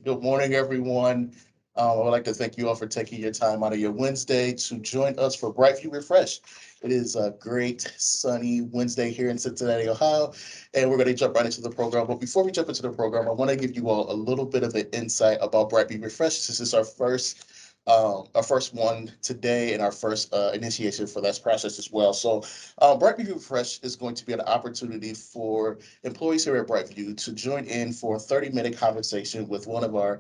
Good morning, everyone. I would like to thank you all for taking your time out of your Wednesday to join us for BrightView Refresh. It is a great sunny Wednesday here in Cincinnati, Ohio, and we're going to jump right into the program. But before we jump into the program, I want to give you all a little bit of an insight about BrightView Refresh. This is our first one today and our first initiation for that process as well. So, BrightView Refresh is going to be an opportunity for employees here at BrightView to join in for a 30-minute conversation with one of our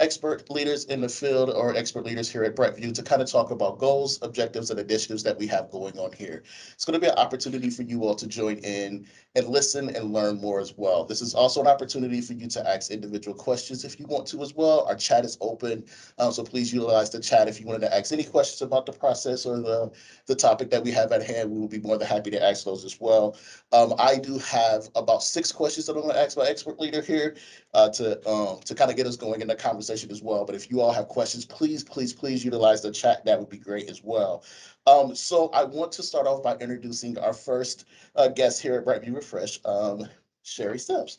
expert leaders in the field or expert leaders here at BrightView to kind of talk about goals, objectives, and initiatives that we have going on here. It's going to be an opportunity for you all to join in and listen and learn more as well. This is also an opportunity for you to ask individual questions if you want to as well. Our chat is open, so please utilize the chat if you wanted to ask any questions about the process or the topic that we have at hand. We will be more than happy to ask those as well. I do have about 6 questions that I'm going to ask my expert leader here to kind of get us going in the conversation as well. But if you all have questions, please utilize the chat. That would be great as well. So I want to start off by introducing our first guest here at BrightView Refresh, Sherry Sims.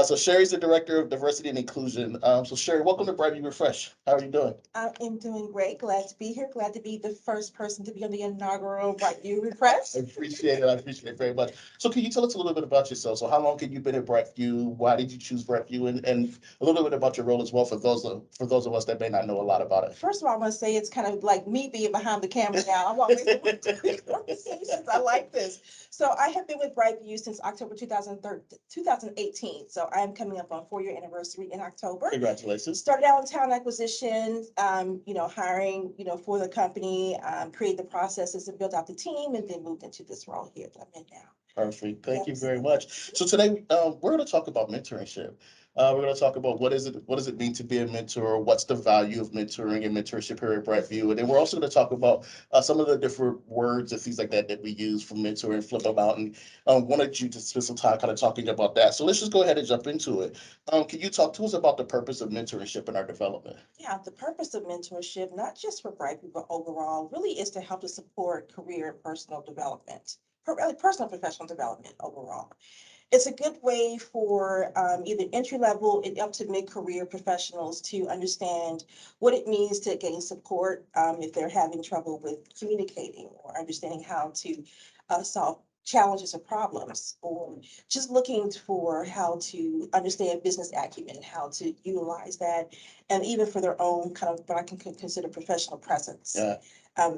So Sherry's the Director of Diversity and Inclusion. So Sherry, welcome to BrightView Refresh. How are you doing? I am doing great. Glad to be here. Glad to be the first person to be on the inaugural BrightView Refresh. I appreciate it. I appreciate it very much. So can you tell us a little bit about yourself? So how long have you been at BrightView? Why did you choose BrightView? And a little bit about your role as well for those of us that may not know a lot about it. First of all, I want to say it's kind of like me being behind the camera now. I'm always the one doing conversations. I like this. So I have been with BrightView since October 2018. So I am coming up on 4-year anniversary in October. Congratulations. Started out in talent acquisition, hiring, for the company, create the processes and built out the team, and then moved into this role here that I'm in now. Perfect. Thank you Yes. very much. So today, we're going to talk about mentorship. We're going to talk about what does it mean to be a mentor, what's the value of mentoring and mentorship here at BrightView, and then we're also going to talk about some of the different words and things like that that we use for mentor and flip them out. And wanted you to spend some time kind of talking about that. So let's just go ahead and jump into it. Can you talk to us about the purpose of mentorship in our development? Yeah, the purpose of mentorship, not just for BrightView, but overall, really is to help to support career and personal development, really personal and professional development overall. It's a good way for either entry level and up to mid career professionals to understand what it means to gain support if they're having trouble with communicating or understanding how to solve challenges or problems, or just looking for how to understand business acumen, how to utilize that, and even for their own kind of what I can consider professional presence. Yeah.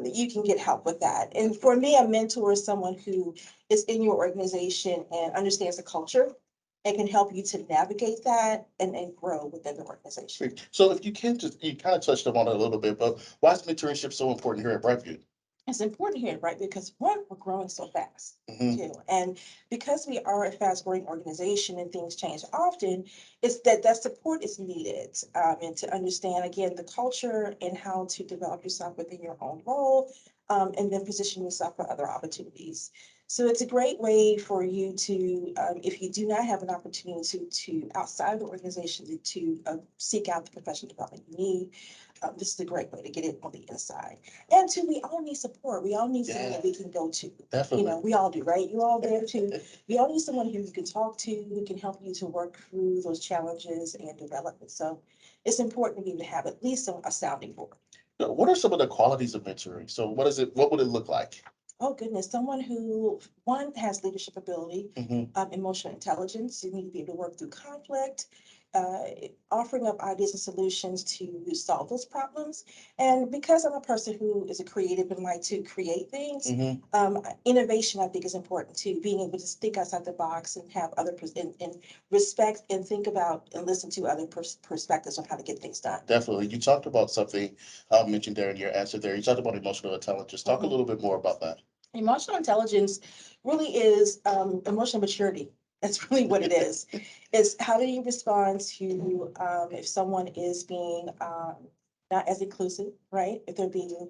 You can get help with that. And for me, a mentor is someone who is in your organization and understands the culture and can help you to navigate that and grow within the organization. Great. So if you can just, you kind of touched upon it a little bit, but why is mentorship so important here at BrightView? It's important here, right? Because one, we're growing so fast, Hmm. too. And because we are a fast growing organization and things change often, it's that support is needed. And to understand, again, the culture and how to develop yourself within your own role, and then position yourself for other opportunities. So it's a great way for you to, if you do not have an opportunity to outside of the organization to seek out the professional development you need, this is a great way to get it on the inside. And two, we all need support. We all need someone Yeah, that we can go to. definitely. We all do, right? You all there too. We all need someone who you can talk to, who can help you to work through those challenges and development. So it's important to be able to have at least a sounding board. What are some of the qualities of mentoring? So what is it? What would it look like? Oh goodness, someone who one has leadership ability, Hmm. emotional intelligence. You need to be able to work through conflict, uh, offering up ideas and solutions to solve those problems. And because I'm a person who is a creative and like to create things, Hmm. innovation I think is important too. Being able to think outside the box and have and respect and think about and listen to other perspectives on how to get things done. Definitely. You talked about something mentioned there in your answer there. You talked about emotional intelligence. Talk a Mhm. little bit more about that. Emotional intelligence really is emotional maturity. That's really what it is. It's how do you respond to if someone is being not as inclusive, right? If they're being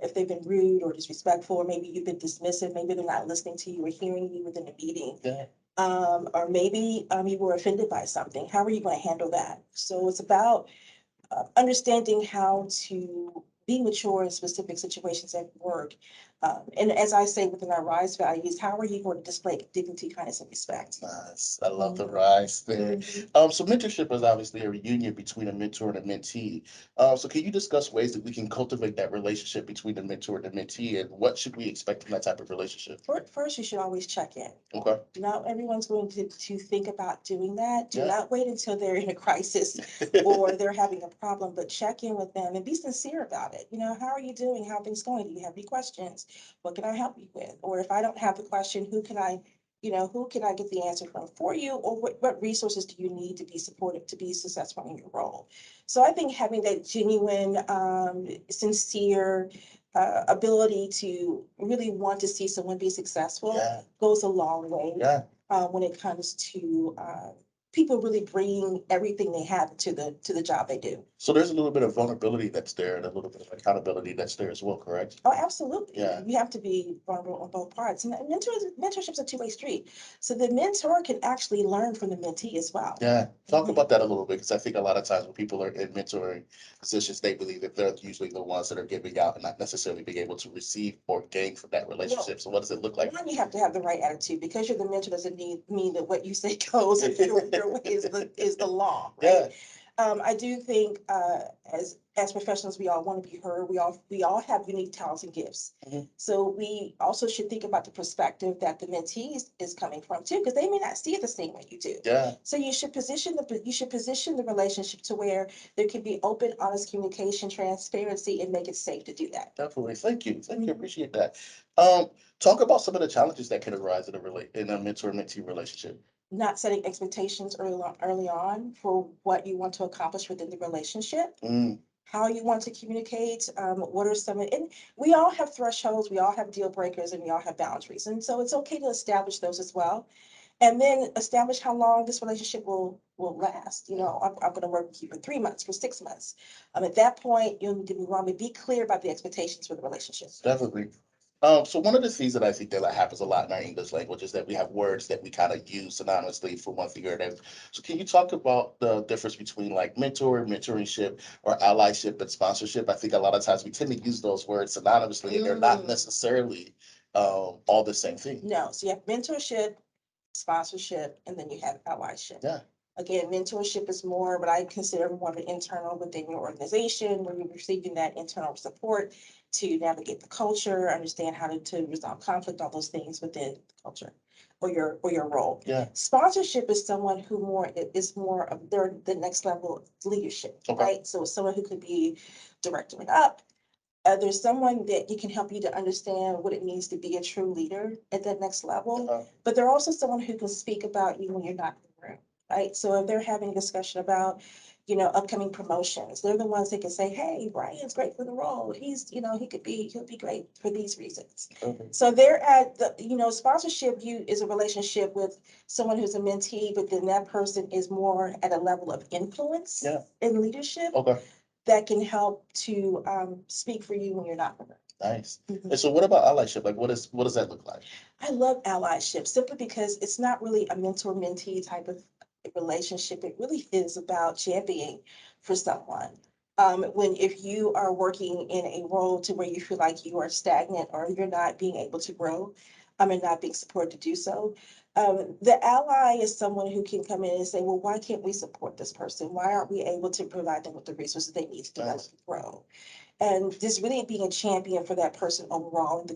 if they've been rude or disrespectful, or maybe you've been dismissive, maybe they're not listening to you or hearing you within a meeting, Yeah. or maybe you were offended by something. How are you going to handle that? So it's about understanding how to be mature in specific situations at work, And as I say within our RISE values, how are you going to display dignity, kindness, and respect? Nice. I love the Mhm. rise there. Mhm. So mentorship is obviously a reunion between a mentor and a mentee. So can you discuss ways that we can cultivate that relationship between the mentor and the mentee, and what should we expect from that type of relationship? First, you should always check in. Okay. Not everyone's going to think about doing that. Do Yeah. not wait until they're in a crisis or they're having a problem, but check in with them and be sincere about it. How are you doing? How are things going? Do you have any questions? What can I help you with? Or if I don't have the question, who can I get the answer from for you? Or what resources do you need to be supported to be successful in your role? So I think having that genuine, sincere, ability to really want to see someone be successful, Yeah. goes a long way, Yeah. when it comes to people really bringing everything they have to the job they do. So there's a little bit of vulnerability that's there and a little bit of accountability that's there as well, correct? Oh, absolutely. Yeah. You have to be vulnerable on both parts. And mentorship's a two-way street. So the mentor can actually learn from the mentee as well. Yeah, talk Mhm. about that a little bit because I think a lot of times when people are in mentoring positions, they believe that they're usually the ones that are giving out and not necessarily being able to receive or gain from that Well, relationship. So what does it look like? one, you have to have the right attitude because you're the mentor doesn't mean that what you say goes and your way is the law, right? Yeah, I do think as professionals, we all want to be heard. We all have unique talents and gifts. Mhm. So we also should think about the perspective that the mentee is coming from too, because they may not see it the same way you do. yeah, So you should position the relationship to where there can be open, honest communication, transparency, and make it safe to do that. definitely. Thank you. Thank you. Mhm. Appreciate that. Um, talk about some of the challenges that can arise in a mentor-mentee relationship. Not setting expectations early on for what you want to accomplish within the relationship, Mm, how you want to communicate, what are and we all have thresholds, we all have deal breakers, and we all have boundaries. And so it's okay to establish those as well. And then establish how long this relationship will last. I'm going to work with you for 3 months, for 6 months. At that point, you'll need to move on and be clear about the expectations for the relationship. definitely. So one of the things that I think that happens a lot in our English language is that we have words that we kind of use synonymously for one thing or another. So can you talk about the difference between like mentor, mentorship, or allyship and sponsorship? I think a lot of times we tend to use those words synonymously, and they're not necessarily all the same thing. No, so you have mentorship, sponsorship, and then you have allyship. Yeah. Again, mentorship is more what I consider more of an internal within your organization, where you're receiving that internal support to navigate the culture, understand how to resolve conflict, all those things within the culture or your role. Yeah. Sponsorship is someone who is more of the next level of leadership, Okay. right? So it's someone who could be director and up. There's someone that you can help you to understand what it means to be a true leader at that next level. But they're also someone who can speak about you when you're not in the room, right? So if they're having a discussion about, upcoming promotions, they're the ones that can say, "Hey, Brian's great for the role. He'll be great for these reasons." Okay. So they're at sponsorship. Is a relationship with someone who's a mentee, but then that person is more at a level of influence, Yeah. in leadership, Okay. that can help to speak for you when you're not with them. Nice. Mhm. And so what about allyship? Like what does that look like? I love allyship simply because it's not really a mentor mentee type of relationship. It really is about championing for someone. When if you are working in a role to where you feel like you are stagnant or you're not being able to grow, and not being supported to do so, the ally is someone who can come in and say, "Well, why can't we support this person? Why aren't we able to provide them with the resources they need to develop Nice. and grow?" And just really being a champion for that person overall in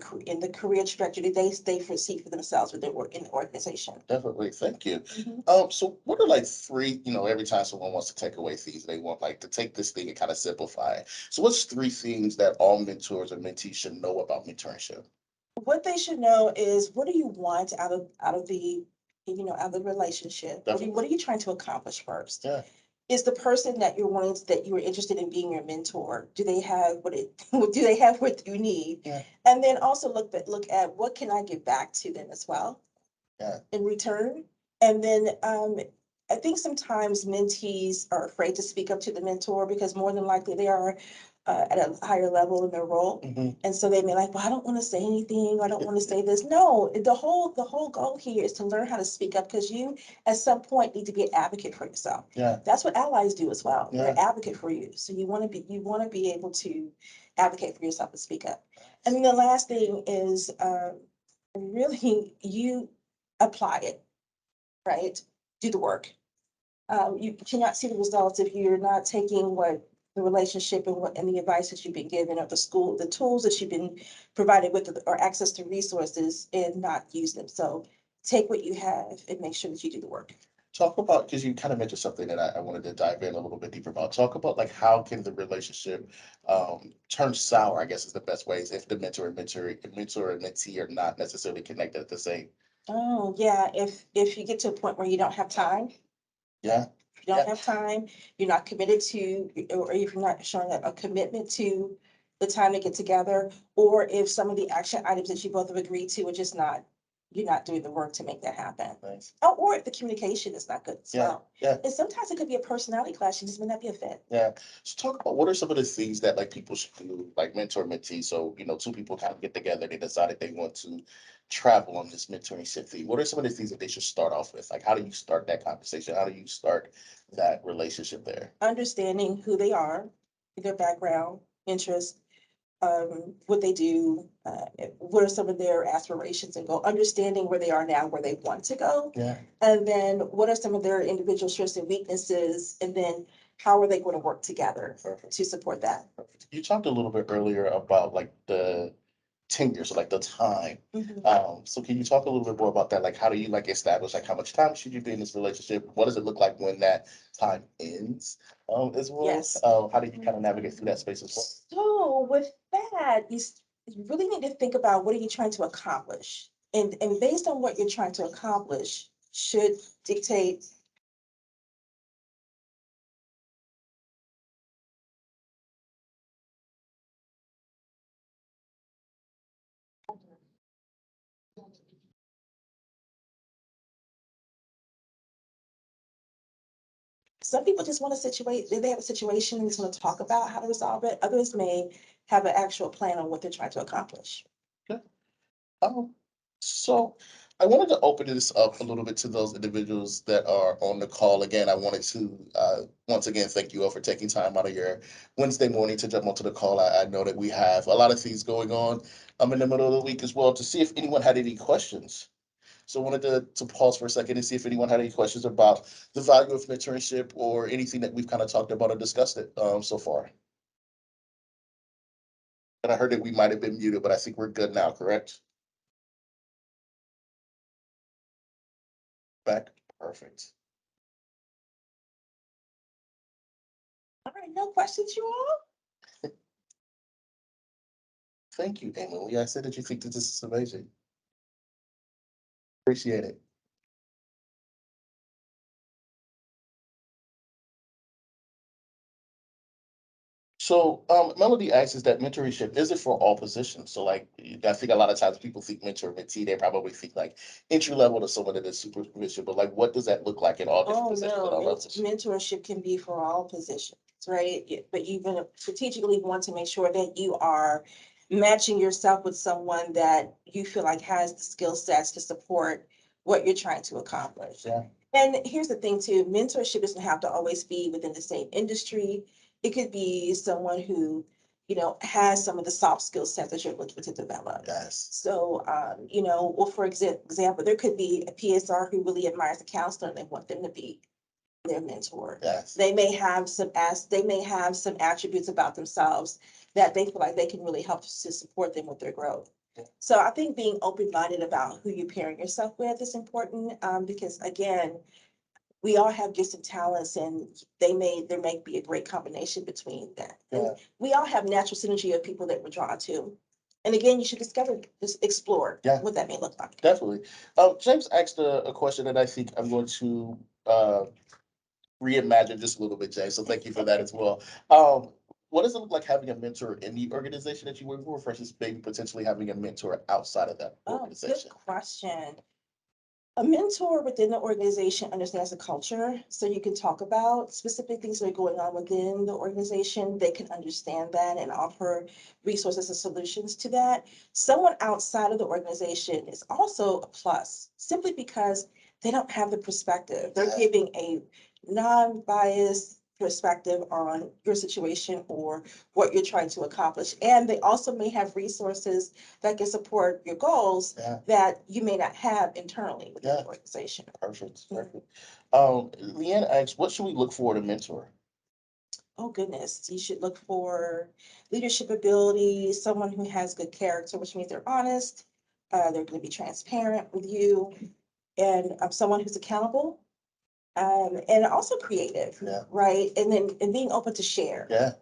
the career trajectory they foresee for themselves with their work in the organization. Definitely. Thank you. Mhm. So what are like three, every time someone wants to take away things, they want like to take this thing and kind of simplify it. So what's three things that all mentors or mentees should know about mentorship? What they should know is, what do you want out of the relationship? What are you trying to accomplish first? Yeah. Is the person that you are interested in being your mentor, do they have do they have what you need? Yeah. And then also look at what can I give back to them as well, Yeah. in return. And then I think sometimes mentees are afraid to speak up to the mentor because more than likely they are at a higher level in their role. Hmm. And so they may like, "Well, I don't want to say anything. I don't want to say this." No, the whole goal here is to learn how to speak up, because you at some point need to be an advocate for yourself. Yeah. That's what allies do as well. They're Yeah. an advocate for you. So you want to be able to advocate for yourself and speak up. And then the last thing is really you apply it, right? Do the work. You cannot see the results if you're not taking what the relationship and what and the advice that you've been given or the school, the tools that you've been provided with or access to resources and not use them. So take what you have and make sure that you do the work. Talk about, because you kind of mentioned something that I wanted to dive in a little bit deeper about. Talk about like how can the relationship turn sour, I guess is the best ways if the mentor and mentee are not necessarily connected at the same. Oh, yeah. If you get to a point where you don't have time, Yeah. if you don't Yeah. have time, you're not committed to, or if you're not showing a commitment to the time to get together, or if some of the action items that you both have agreed to are just not, you're not doing the work to make that happen. Nice. Oh, or if the communication is not good as Yeah. well. Yeah. And sometimes it could be a personality clash, it just may not be a fit. Yeah. So talk about what are some of the things that like people should do, like mentor mentee. So, two people kind of get together, they decided they want to travel on this mentorship thing. What are some of the things that they should start off with? Like how do you start that conversation? How do you start that relationship there? Understanding who they are, their background, interests, what they do, what are some of their aspirations and goal, understanding where they are now, where they want to go. Yeah. And then what are some of their individual strengths and weaknesses, and then how are they going to work together Perfect. to support that? Perfect. You talked a little bit earlier about like the tenure, so like the time. So can you talk a little bit more about that? Like how do you like establish like how much time should you be in this relationship? What does it look like when that time ends? As well. Yes. How do you kind of navigate through that space as well? So with that, you really need to think about what are you trying to accomplish, and based on what you're trying to accomplish should dictate. Some people just want to situate, they have a situation and just want to talk about how to resolve it. Others may have an actual plan on what they're trying to accomplish. Okay. Um, so I wanted to open this up a little bit to those individuals that are on the call. Again, I wanted to once again thank you all for taking time out of your Wednesday morning to jump onto the call. I know that we have a lot of things going on in the middle of the week as well to see if anyone had any questions. So I wanted to pause for a second and see if anyone had any questions about the value of mentorship or anything that we've kind of talked about or discussed it so far. And I heard that we might have been muted, but I think we're good now, correct? Back? Perfect. All right, no questions, you all? Thank you, Emily. I said that you think that this is amazing. Appreciate it. So, Melody asks, is that mentorship, is it for all positions? So, like, I think a lot of times people think mentor, mentee, they probably think like entry level to someone that is supervision, but like, what does that look like in all different Oh, positions and no, all levels? mentorship can be for all positions, right? But you even strategically want to make sure that you are matching yourself with someone that you feel like has the skill sets to support what you're trying to accomplish. Yeah. And here's the thing too, mentorship doesn't have to always be within the same industry. It could be someone who, has some of the soft skill sets that you're looking to develop. Yes. So, well, for example, there could be a PSR who really admires a counselor and they want them to be their mentor. Yes. They may have some attributes about themselves that they feel like they can really help to support them with their growth. So I think being open-minded about who you're pairing yourself with is important, because again, we all have gifts and talents, and there may be a great combination between that. And Yeah. we all have natural synergy of people that we're drawn to. And again, you should just explore Yeah. what that may look like. Definitely. James asked a question that I think I'm going to reimagine just a little bit, James. So thank you for that as well. What does it look like having a mentor in the organization that you work for versus maybe potentially having a mentor outside of that Oh, good organization? question. A mentor within the organization understands the culture, so you can talk about specific things that are going on within the organization. They can understand that and offer resources and solutions to that. Someone outside of the organization is also a plus, simply because they don't have the perspective. They're giving a non-biased perspective on your situation or what you're trying to accomplish. And they also may have resources that can support your goals Yeah. that you may not have internally within Yeah. the organization. Perfect. Perfect. Leanne asks, what should we look for in a mentor? Oh goodness, you should look for leadership ability, someone who has good character, which means they're honest, they're going to be transparent with you, and someone who's accountable, and also creative, Yeah. right? And then and being open to share Yeah.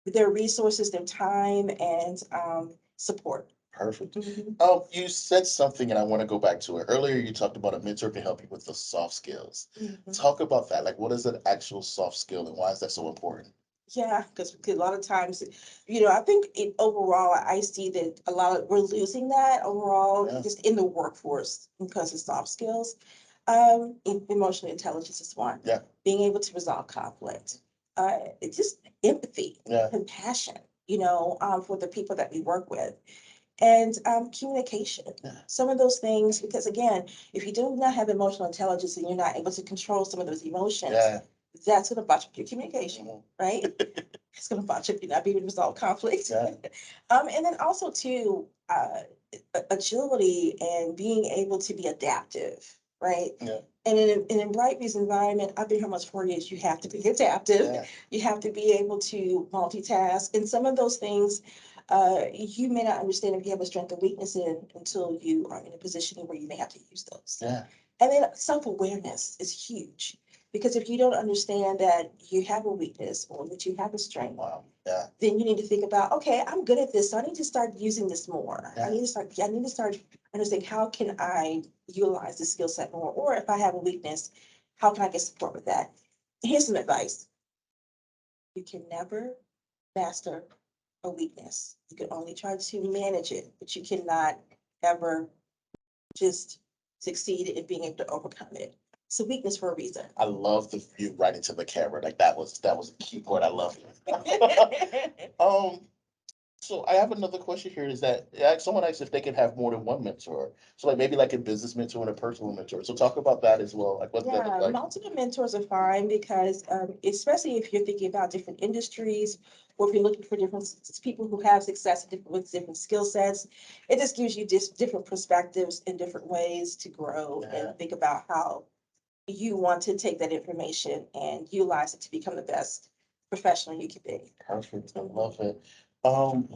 their resources, their time, and support. Perfect. Mhm. You said something, and I want to go back to it. Earlier, you talked about a mentor can help you with the soft skills. Mhm. Talk about that. Like, what is an actual soft skill, and why is that so important? Yeah, because a lot of times, you know, I think overall, I see that a lot of we're losing that overall Yeah. just in the workforce because of soft skills. Emotional intelligence is one. Yeah. Being able to resolve conflict. It's just empathy, Yeah. compassion, for the people that we work with, and communication. Yeah. Some of those things, because again, if you do not have emotional intelligence and you're not able to control some of those emotions, Yeah. that's going to botch up your communication, Mhm. right? It's going to botch up you not being able to resolve conflict. Yeah. And then also too, agility and being able to be adaptive, right? Yeah. And in BrightView's environment, I've been here almost 4 years. You have to be adaptive. Yeah. You have to be able to multitask, and some of those things you may not understand if you have a strength or weakness in until you are in a position where you may have to use those. Yeah. And then self-awareness is huge because if you don't understand that you have a weakness or that you have a strength, Wow. Yeah. then you need to think about, okay, I'm good at this, so I need to start using this more. Yeah. I need to start understanding how can I utilize this skill set more, or if I have a weakness, how can I get support with that? Here's some advice. You can never master a weakness. You can only try to manage it, but you cannot ever just succeed in being able to overcome it. It's a weakness for a reason. I love the view right into the camera. Like that was a key point. I love it. um, so I have another question here. Is that someone asked if they can have more than one mentor? So like maybe like a business mentor and a personal mentor. So talk about that as well. Like what that look Yeah, like. multiple mentors are fine because, especially if you're thinking about different industries or if you're looking for different people who have success with different skill sets, it just gives you just different perspectives and different ways to grow Yeah. and think about how you want to take that information and utilize it to become the best professional you can be. Perfect. I love it. Um,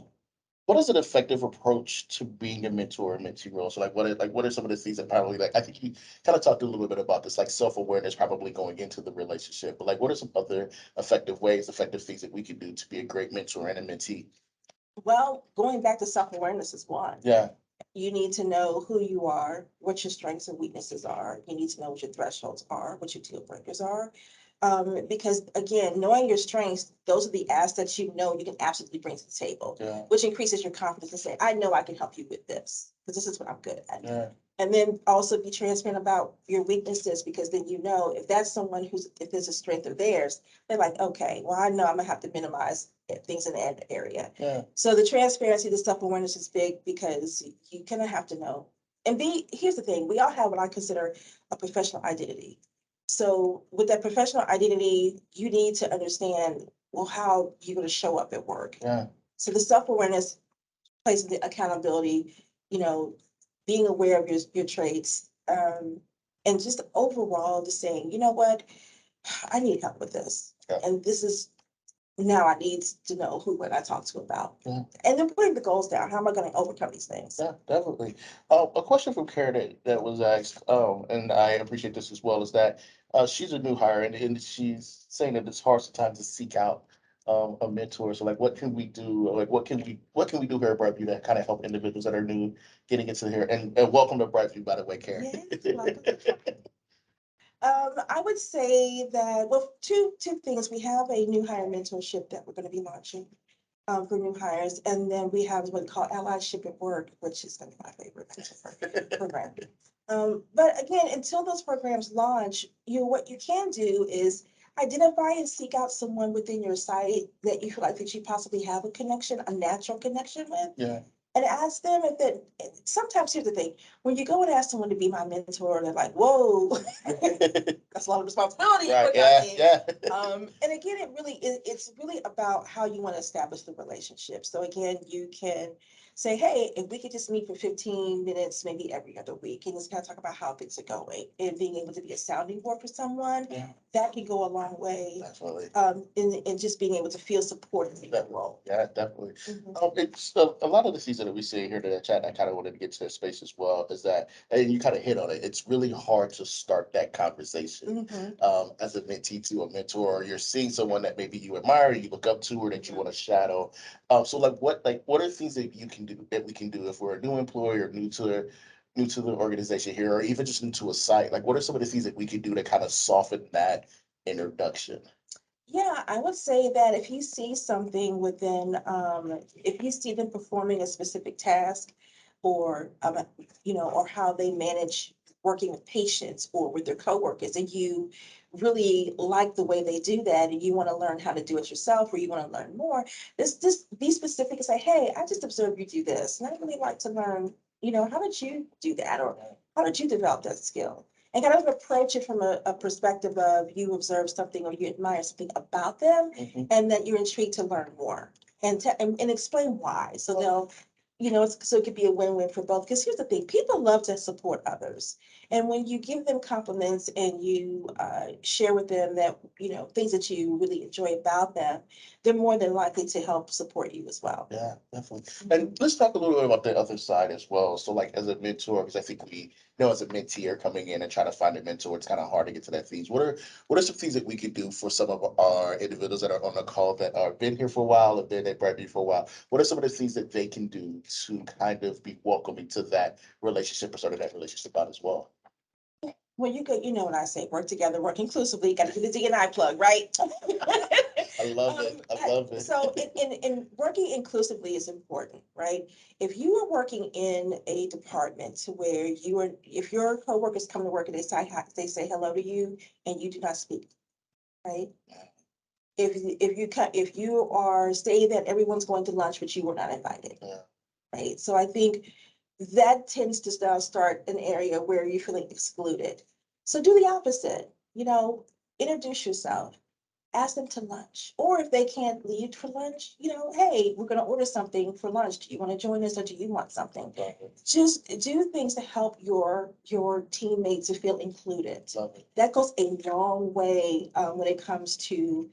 what is an effective approach to being a mentor and mentee role? So like what are some of the things that probably like I think you kind of talked a little bit about this, like self-awareness probably going into the relationship, but like what are some other effective ways, effective things that we can do to be a great mentor and a mentee? Well, going back to self-awareness is one. Yeah. You need to know who you are, what your strengths and weaknesses are. You need to know what your thresholds are, what your deal breakers are. Because again, knowing your strengths, those are the assets you know you can absolutely bring to the table, Yeah. which increases your confidence and say, I know I can help you with this because this is what I'm good at. Yeah. And then also be transparent about your weaknesses because then you know if that's someone if there's a strength of theirs, they're like, okay, well, I know I'm gonna have to minimize things in that area. Yeah. So the transparency, the self-awareness is big because you kind of have to know. And here's the thing, we all have what I consider a professional identity. So with that professional identity, you need to understand, well, how you're going to show up at work. Yeah. So the self-awareness places the accountability, you know, being aware of your traits, and just overall just saying, you know what, I need help with this. Yeah. And this is now I need to know who when I talk to about. Yeah. And then putting the goals down. How am I going to overcome these things? Yeah, definitely. A question from Karen that was asked, and I appreciate this as well, is that she's a new hire and she's saying that it's hard sometimes to seek out a mentor. So like what can we do? Like what can we do here at Brightview that kind of help individuals that are new getting into here? And welcome to Brightview, by the way, Karen. Yes, welcome. I would say that, well, two things. We have a new hire mentorship that we're going to be launching for new hires, and then we have what we call allyship at work, which is going to be my favorite mentor program. But again, until those programs launch, what you can do is identify and seek out someone within your site that you feel like that you possibly have a connection, a natural connection with. Yeah. and ask them if it, sometimes here's the thing, when you go and ask someone to be my mentor, they're like, whoa, that's a lot of responsibility. Right, yeah, yeah. And again, it's really about how you want to establish the relationship. So again, you can say, hey, if we could just meet for 15 minutes, maybe every other week, and just kind of talk about how things are going, and being able to be a sounding board for someone, Yeah, that can go a long way. definitely. In just being able to feel supported in that role. Yeah, definitely. Mhm. It's a lot of the things that we see here in the chat. I kind of wanted to get to that space as well. Is that, and you kind of hit on it. It's really hard to start that conversation Mhm. as a mentee to a mentor. Or you're seeing someone that maybe you admire, you look up to, or that you want to shadow. So what are things that you can do that we can do if we're a new employee or new to the organization here, or even just new to a site? Like, what are some of the things that we can do to kind of soften that introduction? Yeah, I would say that if you see something within, if you see them performing a specific task, or or how they manage working with patients or with their coworkers, and you really like the way they do that, and you want to learn how to do it yourself, or you want to learn more, this be specific and say, hey, I just observed you do this, and I'd really like to learn, how did you do that, or how did you develop that skill? And kind of approach it from a perspective of you observe something or you admire something about them, and that you're intrigued to learn more, and explain why. So they'll, so it could be a win-win for both. Because here's the thing, people love to support others. And when you give them compliments and you share with them that, things that you really enjoy about them, they're more than likely to help support you as well. Yeah, definitely. And let's talk a little bit about the other side as well. So, like as a mentor, because I think we know as a mentee are coming in and trying to find a mentor, it's kind of hard to get to that things. What are some things that we could do for some of our individuals that are on the call that are been here for a while, have been at BrightView for a while? What are some of the things that they can do to kind of be welcoming to that relationship or sort of that relationship out as well? Well, you could, you know what I say, work together, work inclusively, got to do the D&I plug, right? I love it. I love it. So in working inclusively is important, right? If you are working in a department to where if your coworkers come to work and they say hello to you and you do not speak, right? If you are saying that everyone's going to lunch but you were not invited, Yeah, right? So I think that tends to now start an area where you're feeling excluded. So do the opposite, introduce yourself, ask them to lunch. Or if they can't leave for lunch, hey, we're going to order something for lunch. Do you want to join us or do you want something? love it. Just do things to help your teammates to feel included. Love it. That goes a long way when it comes to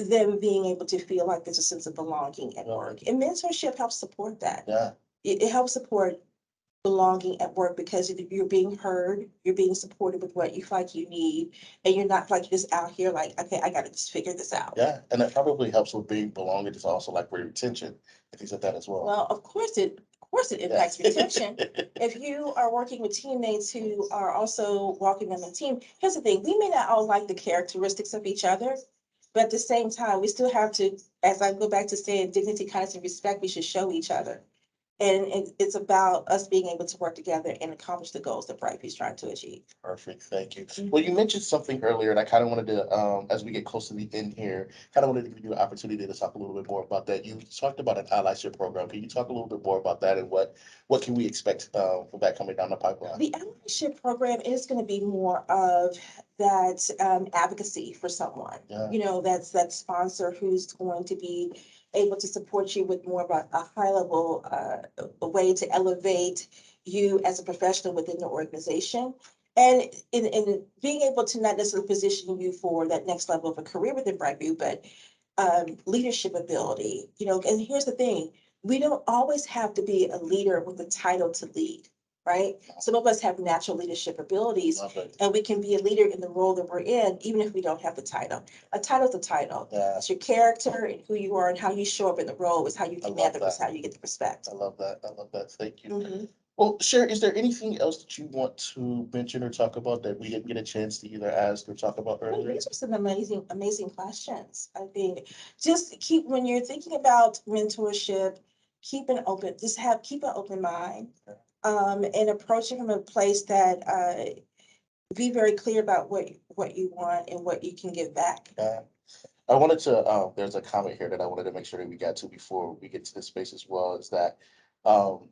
them being able to feel like there's a sense of belonging at work. And mentorship helps support that. Yeah. It helps support belonging at work because if you're being heard, you're being supported with what you feel like you need, and you're not like just out here like, okay, I gotta just figure this out. Yeah, and that probably helps with being belonging. It's also like retention and things like that as well. Well, of course it impacts retention. If you are working with teammates who are also walking on the team, here's the thing, we may not all like the characteristics of each other, but at the same time, we still have to, as I go back to saying dignity, kindness, and respect, we should show each other. And it's about us being able to work together and accomplish the goals that BrightView is trying to achieve. Perfect, thank you. Well, you mentioned something earlier, and I kind of wanted to, as we get close to the end here, kind of wanted to give you an opportunity to talk a little bit more about that. You talked about an allyship program. Can you talk a little bit more about that and what can we expect from that coming down the pipeline? The allyship program is going to be more of that advocacy for someone. Yeah. That's that sponsor who's going to be able to support you with more of a high level a way to elevate you as a professional within the organization. And in being able to not necessarily position you for that next level of a career within BrightView, but leadership ability. And here's the thing, we don't always have to be a leader with the title to lead, right? Some of us have natural leadership abilities, and we can be a leader in the role that we're in, even if we don't have the title. A title's a title. Yeah. It's your character and who you are and how you show up in the role is how you I love command others, that. how you get the respect. I love that. I love that. Thank you. Mhm. Well, Sher, is there anything else that you want to mention or talk about that we didn't get a chance to either ask or talk about Well, earlier? these are some amazing, amazing questions. I think just keep when you're thinking about mentorship, keep an open mind, and approach it from a place that be very clear about what you want and what you can give back. I wanted to, there's a comment here that I wanted to make sure that we got to before we get to this space as well, is that Um,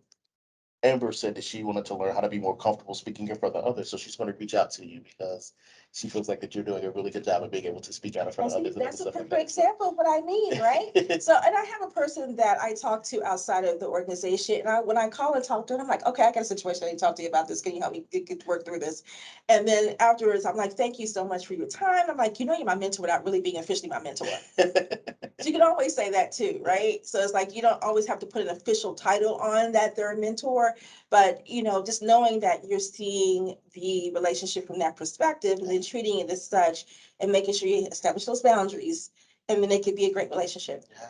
Amber said that she wanted to learn how to be more comfortable speaking in front of others, so she's going to reach out to you because she feels like that you're doing a really good job of being able to speak out in front And of see, others and that's a stuff like perfect that. So, example of what I mean, right? So, and I have a person that I talk to outside of the organization, and when I call and talk to her, I'm like, okay, I got a situation I need to talk to you about this. Can you help me get work through this? And then afterwards, I'm like, thank you so much for your time. I'm like, you're my mentor without really being officially my mentor. So you can always say that too, right? So it's like you don't always have to put an official title on that they're a mentor, but just knowing that you're seeing the relationship from that perspective and then treating it as such and making sure you establish those boundaries, and then it could be a great relationship. yeah.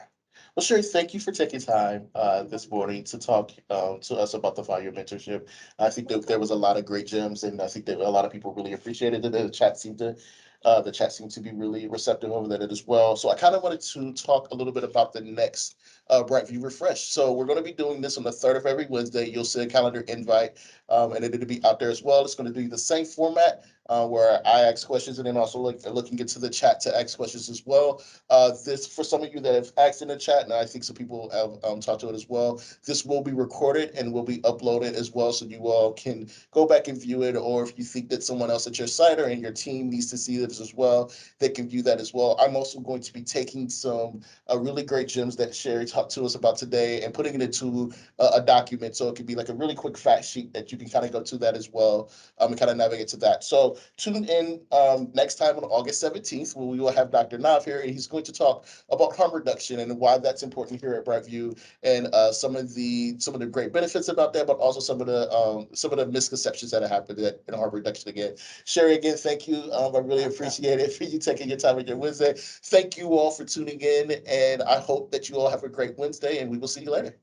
Well, Sherry, thank you for taking time this morning to talk to us about the Fire Mentorship. I think that there was a lot of great gems, and I think that a lot of people really appreciated it. The chat seemed to be really receptive over that as well. So I kind of wanted to talk a little bit about the next BrightView Refresh. So we're going to be doing this on the third of every Wednesday. You'll see a calendar invite, and it'll be out there as well. It's going to be the same format where I ask questions, and then also looking into the chat to ask questions as well. This for some of you that have asked in the chat, and I think some people have talked to it as well. This will be recorded and will be uploaded as well, so you all can go back and view it. Or if you think that someone else at your site or in your team needs to see this as well, they can view that as well. I'm also going to be taking some really great gems that Sherry talked to us about today and putting it into a document, so it could be like a really quick fact sheet that you can kind of go to that as well, and kind of navigate to that. So tune in next time on August 17th, where we will have Dr. Nav here, and he's going to talk about harm reduction and why that's important here at BrightView, and some of the great benefits about that, but also some of the misconceptions that have happened in harm reduction. Again, Sherry, again, thank you. I really appreciate it for you taking your time on your Wednesday. Thank you all for tuning in, and I hope that you all have a great Wednesday, and we will see you later.